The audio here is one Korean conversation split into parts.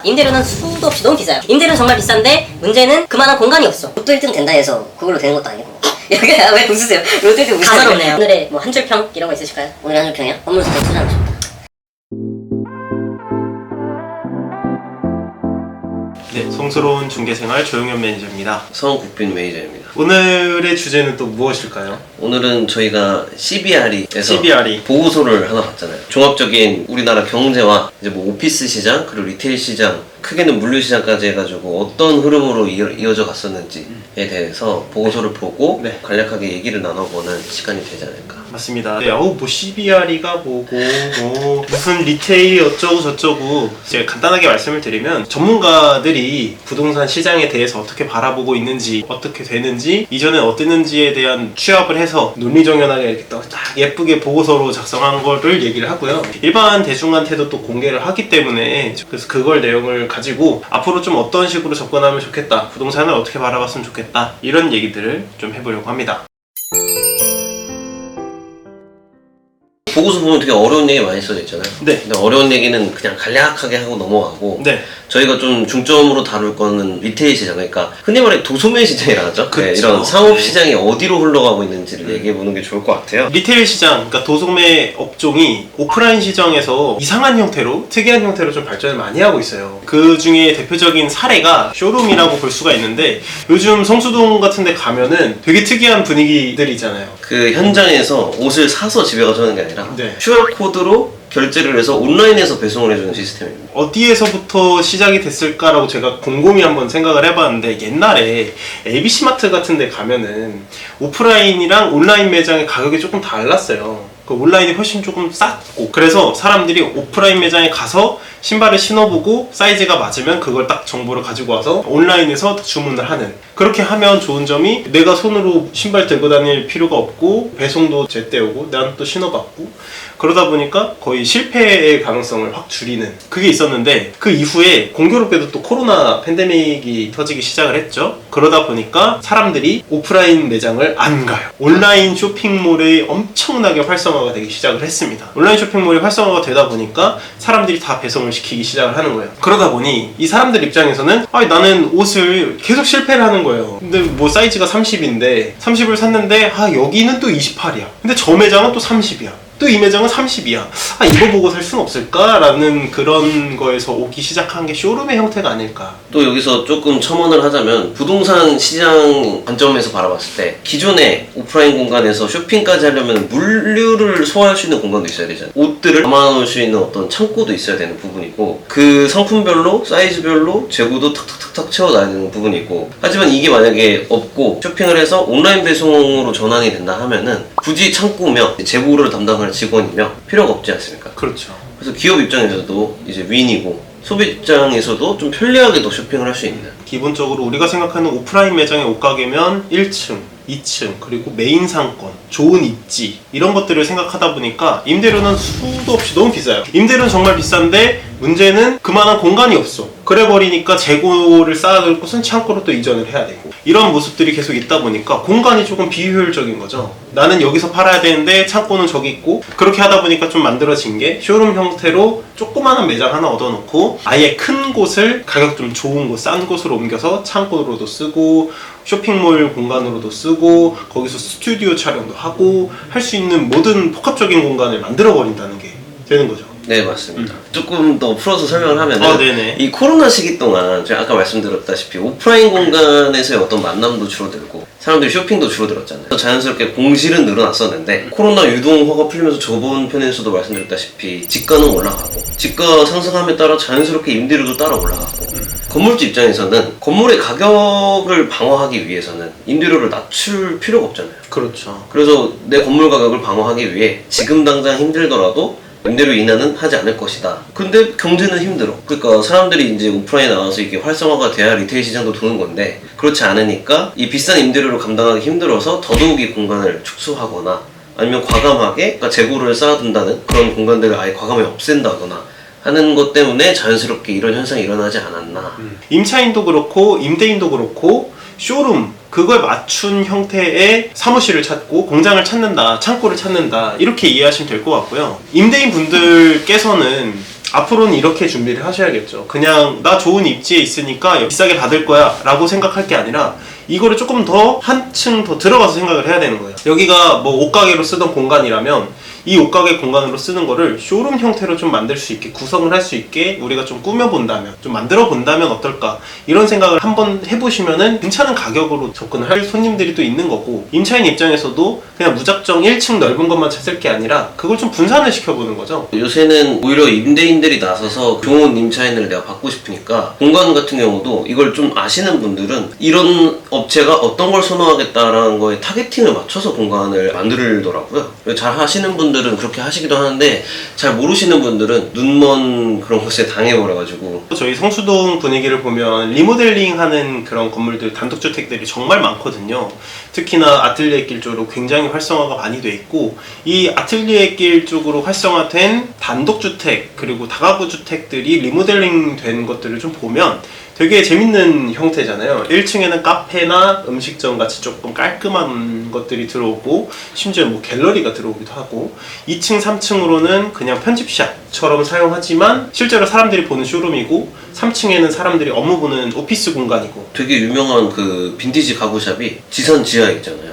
임대료는 수도 없이 너무 비싸요. 임대료는 정말 비싼데 문제는 그만한 공간이 없어. 로또 1등 된다 해서 그걸로 되는 것도 아니고. 여기 왜 웃으세요? 로또 1등 웃으세요? 가사롭네요. 오늘의 뭐 한 줄 평 이런 거 있으실까요? 오늘 한 줄 평이요? 건물 주택 투자하고 싶다. 네, 성스러운 중개생활 조용현 매니저입니다. 성국빈 매니저입니다. 오늘의 주제는 또 무엇일까요? 오늘은 저희가 CBRE에서 CBRE. 보고서를 하나 봤잖아요. 종합적인 우리나라 경제와 이제 뭐 오피스 시장 그리고 리테일 시장, 크게는 물류 시장까지 해가지고 어떤 흐름으로 이어져 갔었는지에 대해서 보고서를 보고 네. 간략하게 얘기를 나눠보는 시간이 되지 않을까. 맞습니다. 네, 뭐 CBRE가 뭐고, 뭐 무슨 리테일 어쩌고 저쩌고 제가 간단하게 말씀을 드리면 전문가들이 부동산 시장에 대해서 어떻게 바라보고 있는지, 어떻게 되는지, 이전에 어땠는지에 대한 취합을 해서 논리정연하게 이렇게 딱 예쁘게 보고서로 작성한 거를 얘기를 하고요. 일반 대중한테도 또 공개를 하기 때문에 그래서 그걸 내용을 가지고 앞으로 좀 어떤 식으로 접근하면 좋겠다, 부동산을 어떻게 바라봤으면 좋겠다, 이런 얘기들을 좀 해보려고 합니다. 보고서 보면 되게 어려운 얘기 많이 써져 있잖아요. 네. 근데 어려운 얘기는 그냥 간략하게 하고 넘어가고 네. 저희가 좀 중점으로 다룰 거는 리테일 시장, 그러니까 흔히 말해 도소매 시장이라 하죠. 그쵸. 이런 상업 네. 시장이 어디로 흘러가고 있는지를 얘기해 보는 게 좋을 것 같아요. 리테일 시장, 그러니까 도소매 업종이 오프라인 시장에서 이상한 형태로, 특이한 형태로 좀 발전을 많이 하고 있어요. 그 중에 대표적인 사례가 쇼룸이라고 볼 수가 있는데, 요즘 성수동 같은 데 가면은 되게 특이한 분위기들이잖아요. 그 현장에서 옷을 사서 집에 가져오는 게 아니라 네. QR코드로 결제를 해서 온라인에서 배송을 해주는 시스템입니다. 어디에서부터 시작이 됐을까라고 제가 곰곰이 한번 생각을 해봤는데, 옛날에 ABC마트 같은 데 가면은 오프라인이랑 온라인 매장의 가격이 조금 달랐어요. 그 온라인이 훨씬 조금 쌌고, 그래서 사람들이 오프라인 매장에 가서 신발을 신어보고 사이즈가 맞으면 그걸 딱 정보를 가지고 와서 온라인에서 주문을 하는, 그렇게 하면 좋은 점이 내가 손으로 신발 들고 다닐 필요가 없고 배송도 제때 오고 난 또 신어봤고, 그러다 보니까 거의 실패의 가능성을 확 줄이는 그게 있었는데, 그 이후에 공교롭게도 또 코로나 팬데믹이 터지기 시작을 했죠. 그러다 보니까 사람들이 오프라인 매장을 안 가요. 온라인 쇼핑몰이 엄청나게 활성화가 되기 시작을 했습니다. 온라인 쇼핑몰이 활성화가 되다 보니까 사람들이 다 배송을 시키기 시작을 하는 거예요. 그러다 보니 이 사람들 입장에서는 나는 옷을 계속 실패를 하는 거예요. 근데 뭐 사이즈가 30인데 30을 샀는데 여기는 또 28이야. 근데 저 매장은 또 30이야. 또 이 매장은 30이야. 이거 보고 살 순 없을까라는 그런 거에서 오기 시작한 게 쇼룸의 형태가 아닐까. 또 여기서 조금 첨언을 하자면 부동산 시장 관점에서 바라봤을 때 기존의 오프라인 공간에서 쇼핑까지 하려면 물류를 소화할 수 있는 공간도 있어야 되잖아요. 옷들을 담아놓을 수 있는 어떤 창고도 있어야 되는 부분이고, 그 상품별로 사이즈별로 재고도 탁탁탁탁 채워놔야 되는 부분이고, 하지만 이게 만약에 없고 쇼핑을 해서 온라인 배송으로 전환이 된다 하면은 굳이 창고며 재고를 담당할 직원이며 필요가 없지 않습니까? 그렇죠. 그래서 기업 입장에서도 이제 윈이고, 소비 입장에서도 좀 편리하게 더 쇼핑을 할 수 있는. 기본적으로 우리가 생각하는 오프라인 매장의 옷가게면 1층, 2층, 그리고 메인 상권, 좋은 입지, 이런 것들을 생각하다 보니까 임대료는 수도 없이 너무 비싸요. 임대료는 정말 비싼데 문제는 그만한 공간이 없어. 그래 버리니까 재고를 쌓아둘 곳은 창고로 또 이전을 해야 되고, 이런 모습들이 계속 있다 보니까 공간이 조금 비효율적인 거죠. 나는 여기서 팔아야 되는데 창고는 저기 있고, 그렇게 하다 보니까 좀 만들어진 게 쇼룸 형태로 조그마한 매장 하나 얻어놓고 아예 큰 곳을 가격 좀 좋은 곳, 싼 곳으로 옮겨서 창고로도 쓰고 쇼핑몰 공간으로도 쓰고 거기서 스튜디오 촬영도 하고 할 수 있는 모든 복합적인 공간을 만들어 버린다는 게 되는 거죠. 네, 맞습니다. 조금 더 풀어서 설명을 하면은 네네. 이 코로나 시기 동안 제가 아까 말씀드렸다시피 오프라인 공간에서의 어떤 만남도 줄어들고 사람들이 쇼핑도 줄어들었잖아요. 자연스럽게 공실은 늘어났었는데 코로나 유동화가 풀리면서 저번 편에서도 말씀드렸다시피 지가는 올라가고, 지가 상승함에 따라 자연스럽게 임대료도 따라 올라가고, 건물주 입장에서는 건물의 가격을 방어하기 위해서는 임대료를 낮출 필요가 없잖아요. 그렇죠. 그래서 내 건물 가격을 방어하기 위해 지금 당장 힘들더라도 임대료 인하는 하지 않을 것이다. 근데 경제는 힘들어. 그러니까 사람들이 이제 오프라인에 나와서 이게 활성화가 돼야 리테일 시장도 도는 건데, 그렇지 않으니까 이 비싼 임대료를 감당하기 힘들어서 더더욱이 공간을 축소하거나 아니면 과감하게 그러니까 재고를 쌓아둔다는 그런 공간들을 아예 과감하게 없앤다거나 하는 것 때문에 자연스럽게 이런 현상이 일어나지 않았나. 임차인도 그렇고 임대인도 그렇고 쇼룸, 그걸 맞춘 형태의 사무실을 찾고 공장을 찾는다, 창고를 찾는다, 이렇게 이해하시면 될 것 같고요. 임대인 분들께서는 앞으로는 이렇게 준비를 하셔야겠죠. 그냥 나 좋은 입지에 있으니까 비싸게 받을 거야 라고 생각할 게 아니라 이거를 조금 더 한층 더 들어가서 생각을 해야 되는 거예요. 여기가 뭐 옷가게로 쓰던 공간이라면 이 옷가게 공간으로 쓰는 거를 쇼룸 형태로 좀 만들 수 있게, 구성을 할 수 있게 우리가 좀 꾸며본다면, 좀 만들어 본다면 어떨까, 이런 생각을 한번 해보시면은 괜찮은 가격으로 접근을 할 손님들이 또 있는 거고, 임차인 입장에서도 그냥 무작정 1층 넓은 것만 찾을 게 아니라 그걸 좀 분산을 시켜보는 거죠. 요새는 오히려 임대인들이 나서서 좋은 임차인을 내가 받고 싶으니까 공간 같은 경우도 이걸 좀 아시는 분들은 이런 업체가 어떤 걸 선호하겠다라는 거에 타겟팅을 맞춰서 공간을 만들더라고요. 잘 하시는 분들은 그렇게 하시기도 하는데 잘 모르시는 분들은 눈먼 그런 것에 당해버려가지고. 저희 성수동 분위기를 보면 리모델링 하는 그런 건물들, 단독주택들이 정말 많거든요. 특히나 아틀리에 길 쪽으로 굉장히 활성화가 많이 돼 있고, 이 아틀리에 길 쪽으로 활성화된 단독주택 그리고 다가구 주택들이 리모델링 된 것들을 좀 보면 되게 재밌는 형태잖아요. 1층에는 카페나 음식점 같이 조금 깔끔한 것들이 들어오고, 심지어 뭐 갤러리가 들어오기도 하고, 2층, 3층으로는 그냥 편집샵처럼 사용하지만 실제로 사람들이 보는 쇼룸이고, 3층에는 사람들이 업무 보는 오피스 공간이고. 되게 유명한 그 빈티지 가구샵이 지산 지하에 있잖아요.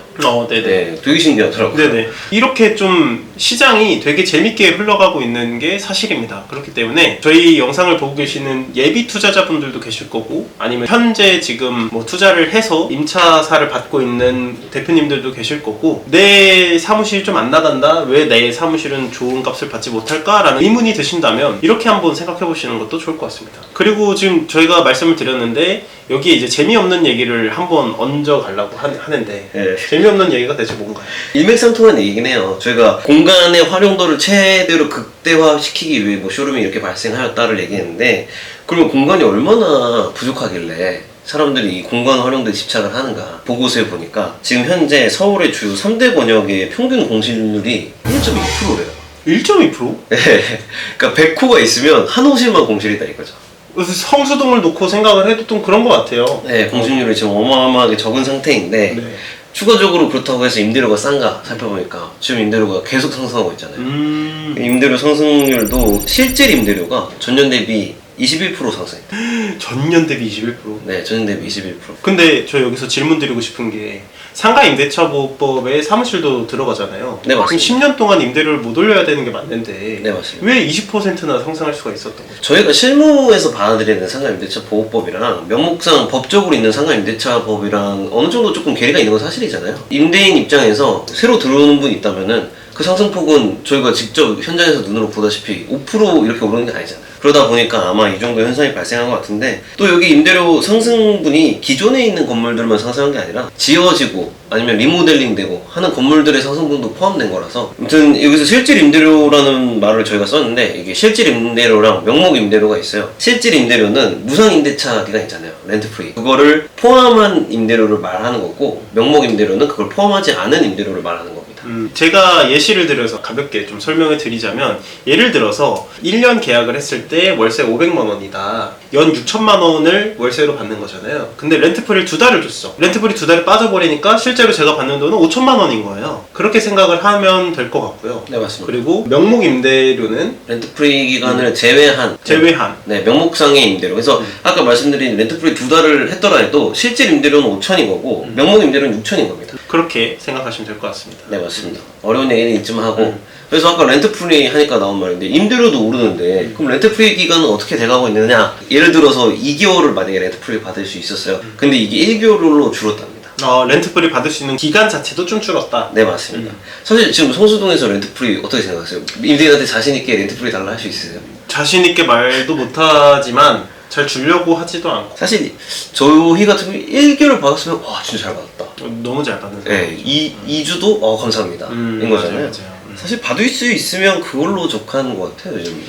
네네. 네, 되게 신기하더라고요. 네네. 이렇게 좀 시장이 되게 재밌게 흘러가고 있는 게 사실입니다. 그렇기 때문에 저희 영상을 보고 계시는 예비 투자자분들도 계실 거고, 아니면 현재 지금 뭐 투자를 해서 임차사를 받고 있는 대표님들도 계실 거고, 내 사무실이 좀 안 나간다, 왜 내 사무실은 좋은 값을 받지 못할까라는 의문이 드신다면 이렇게 한번 생각해 보시는 것도 좋을 것 같습니다. 그리고 지금 저희가 말씀을 드렸는데 여기에 이제 재미없는 얘기를 한번 얹어 가려고 하는데, 네. 재미없는 얘기가 대체 뭔가요? 일맥상통한 얘기긴 해요. 저희가 공간의 활용도를 최대로 극대화시키기 위해 뭐 쇼룸이 이렇게 발생하였다를 얘기했는데, 그러면 공간이 얼마나 부족하길래 사람들이 이 공간 활용도에 집착을 하는가. 보고서에 보니까 지금 현재 서울의 주요 3대 권역의 평균 공실률이 1.2%래요. 1.2%? 네. 그러니까 100호가 있으면 한 호실만 공실이 있다 이거죠. 그래서 성수동을 놓고 생각을 해도 좀 그런 것 같아요. 네, 공실률이 지금 어마어마하게 적은 상태인데, 네. 추가적으로 그렇다고 해서 임대료가 싼가 살펴보니까 지금 임대료가 계속 상승하고 있잖아요. 임대료 상승률도 실질 임대료가 전년 대비 21% 상승했다. 전년 대비 21%? 네, 전년 대비 21%. 근데 저 여기서 질문 드리고 싶은 게, 상가 임대차 보호법에 사무실도 들어가잖아요. 네, 맞습니다. 그럼 10년 동안 임대료를 못 올려야 되는 게 맞는데 네, 맞습니다. 왜 20%나 상승할 수가 있었던 거죠? 저희가 실무에서 받아들이는 상가임대차 보호법이랑 명목상 법적으로 있는 상가임대차 법이랑 어느 정도 조금 괴리가 있는 건 사실이잖아요. 임대인 입장에서 새로 들어오는 분이 있다면은 그 상승폭은 저희가 직접 현장에서 눈으로 보다시피 5% 이렇게 오르는 게 아니잖아요. 그러다 보니까 아마 이 정도 현상이 발생한 것 같은데, 또 여기 임대료 상승분이 기존에 있는 건물들만 상승한 게 아니라 지어지고 아니면 리모델링 되고 하는 건물들의 상승분도 포함된 거라서, 아무튼 여기서 실질 임대료라는 말을 저희가 썼는데, 이게 실질 임대료랑 명목 임대료가 있어요. 실질 임대료는 무상 임대차 기간 있잖아요. 렌트프리. 그거를 포함한 임대료를 말하는 거고, 명목 임대료는 그걸 포함하지 않은 임대료를 말하는 겁니다. 제가 예시를 들어서 가볍게 좀 설명을 드리자면, 예를 들어서 1년 계약을 했을 때 월세 500만 원이다. 연 6천만 원을 월세로 받는 거잖아요. 근데 렌트프리를 2달을 줬어. 렌트프리 2달이 빠져버리니까 실제로 제가 받는 돈은 5천만 원인 거예요. 그렇게 생각을 하면 될 것 같고요. 네, 맞습니다. 그리고 명목 임대료는 렌트프리 기간을 제외한 네, 명목상의 임대료. 그래서 아까 말씀드린 렌트프리 2달을 했더라 해도 실질 임대료는 5천인 거고 명목 임대료는 6천인 겁니다. 그렇게 생각하시면 될 것 같습니다. 네, 맞습니다. 어려운 얘기는 이쯤 하고, 그래서 아까 렌트프리 하니까 나온 말인데, 임대료도 오르는데 그럼 렌트프리 기간은 어떻게 돼가고 있느냐. 예를 들어서 2개월을 만약에 렌트프리 받을 수 있었어요. 근데 이게 1개월로 줄었답니다. 렌트프리 받을 수 있는 기간 자체도 좀 줄었다. 네, 맞습니다. 사실 지금 성수동에서 렌트프리 어떻게 생각하세요? 임대인한테 자신있게 렌트프리 달라 할 수 있으세요? 자신있게 말도 못하지만 잘 주려고 하지도 않고. 사실 저희 같은 경우 1개월 받았으면 와 진짜 잘 받았다. 너무 잘 받는 네, 2주도 감사합니다 인 거잖아요. 맞아요. 사실 받을 수 있으면 그걸로 족하는 것 같아요, 요즘.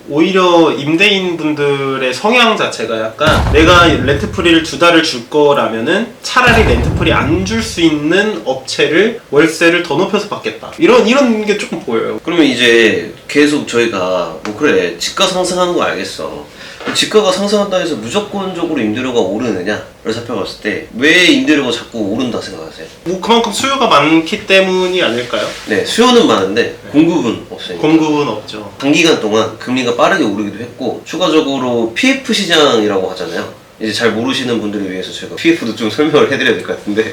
오히려 임대인 분들의 성향 자체가 약간, 내가 렌트프리를 2달을 줄 거라면은 차라리 렌트프리 안 줄 수 있는 업체를 월세를 더 높여서 받겠다, 이런 게 조금 보여요. 그러면 이제 계속 저희가 뭐 그래 집가 상승하는 거 알겠어. 지가가 상승한다 해서 무조건적으로 임대료가 오르느냐를 살펴봤을 때 왜 임대료가 자꾸 오른다 생각하세요? 뭐 그만큼 수요가 많기 때문이 아닐까요? 네, 수요는 많은데 공급은 없으니까. 공급은 없죠. 단기간 동안 금리가 빠르게 오르기도 했고 추가적으로 PF 시장이라고 하잖아요. 이제 잘 모르시는 분들을 위해서 제가 PF도 좀 설명을 해드려야 될 것 같은데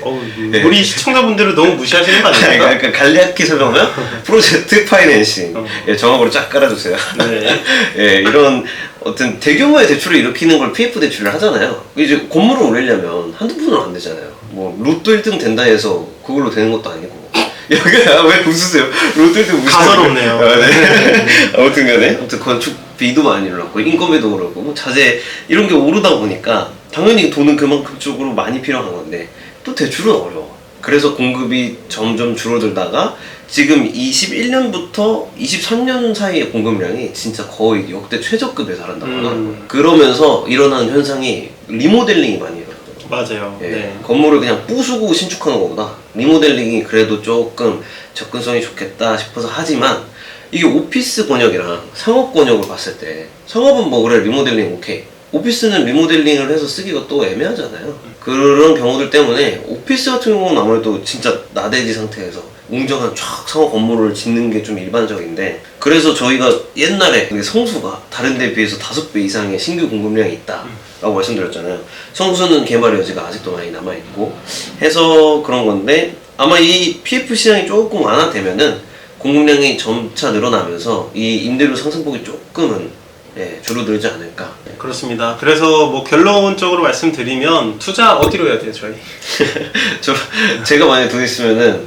네. 우리 시청자분들을 너무 무시하시는 거 아닙니까? 그러니까 간략히 설명하면 프로젝트 파이낸싱 예, 정확으로 쫙 깔아주세요. 네. 예, 이런 어떤 대규모의 대출을 일으키는 걸 PF 대출을 하잖아요. 이제 건물을 올리려면 한두 푼은 안 되잖아요. 뭐 로또 1등 된다 해서 그걸로 되는 것도 아니고. 여기야 왜 웃으세요? 로또 1등 무시하는 가설없네요. 아, 네. 아무튼 간에 아무튼 건축비도 많이 올랐고 인건비도 오르고 뭐 자재 이런 게 오르다 보니까 당연히 돈은 그만큼 쪽으로 많이 필요한 건데 또 대출은 어려워. 그래서 공급이 점점 줄어들다가 지금 21년부터 23년 사이의 공급량이 진짜 거의 역대 최저급에 달한다거나 그러면서 일어나는 현상이 리모델링이 많이 일어나요. 맞아요. 예, 네. 건물을 그냥 부수고 신축하는 것보다 리모델링이 그래도 조금 접근성이 좋겠다 싶어서 하지만 이게 오피스 권역이랑 상업 권역을 봤을 때 상업은 뭐 그래 리모델링 오케이 오피스는 리모델링을 해서 쓰기가 또 애매하잖아요. 그런 경우들 때문에 오피스 같은 경우는 아무래도 진짜 나대지 상태에서 웅장한 쫙 상업 건물을 짓는 게 좀 일반적인데 그래서 저희가 옛날에 성수가 다른 데에 비해서 5배 이상의 신규 공급량이 있다 라고 말씀드렸잖아요. 성수는 개발 여지가 아직도 많이 남아있고 해서 그런 건데 아마 이 PF 시장이 조금 완화되면은 공급량이 점차 늘어나면서 이 임대료 상승폭이 조금은 예, 줄어들지 않을까. 그렇습니다. 그래서 뭐 결론적으로 말씀드리면 투자 어디로 해야 돼요, 저희? 제가 만약에 돈 있으면은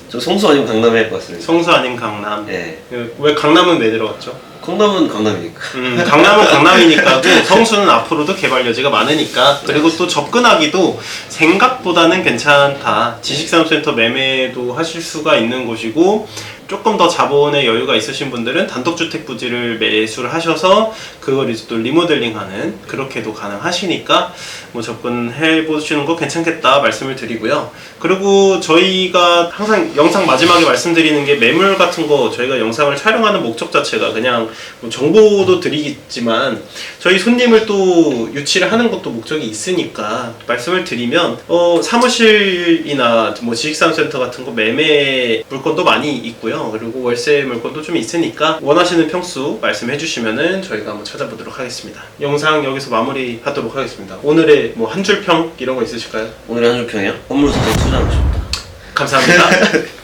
저 성수 아니면 강남에 할 것 같습니다. 성수 아닌 강남. 예. 왜 강남은 왜 들어갔죠? 강남은 강남이니까. 강남은 강남이니까고 성수는 앞으로도 개발 여지가 많으니까 그리고 또 접근하기도 생각보다는 괜찮다. 지식산업센터 매매도 하실 수가 있는 곳이고 조금 더 자본의 여유가 있으신 분들은 단독주택 부지를 매수를 하셔서 그걸 이제 또 리모델링하는 그렇게도 가능하시니까 뭐 접근해 보시는 거 괜찮겠다 말씀을 드리고요. 그리고 저희가 항상 영상 마지막에 말씀드리는 게 매물 같은 거 저희가 영상을 촬영하는 목적 자체가 그냥 뭐 정보도 드리겠지만 저희 손님을 또 유치를 하는 것도 목적이 있으니까 말씀을 드리면 사무실이나 뭐 지식산업센터 같은 거 매매 물건도 많이 있고요. 그리고 월세 물건도 좀 있으니까 원하시는 평수 말씀해 주시면은 저희가 한번 찾아보도록 하겠습니다. 영상 여기서 마무리하도록 하겠습니다. 오늘의 뭐 한 줄 평 이런 거 있으실까요? 오늘의 한 줄 평이요? 건물 사장 투자하고 싶다. 감사합니다.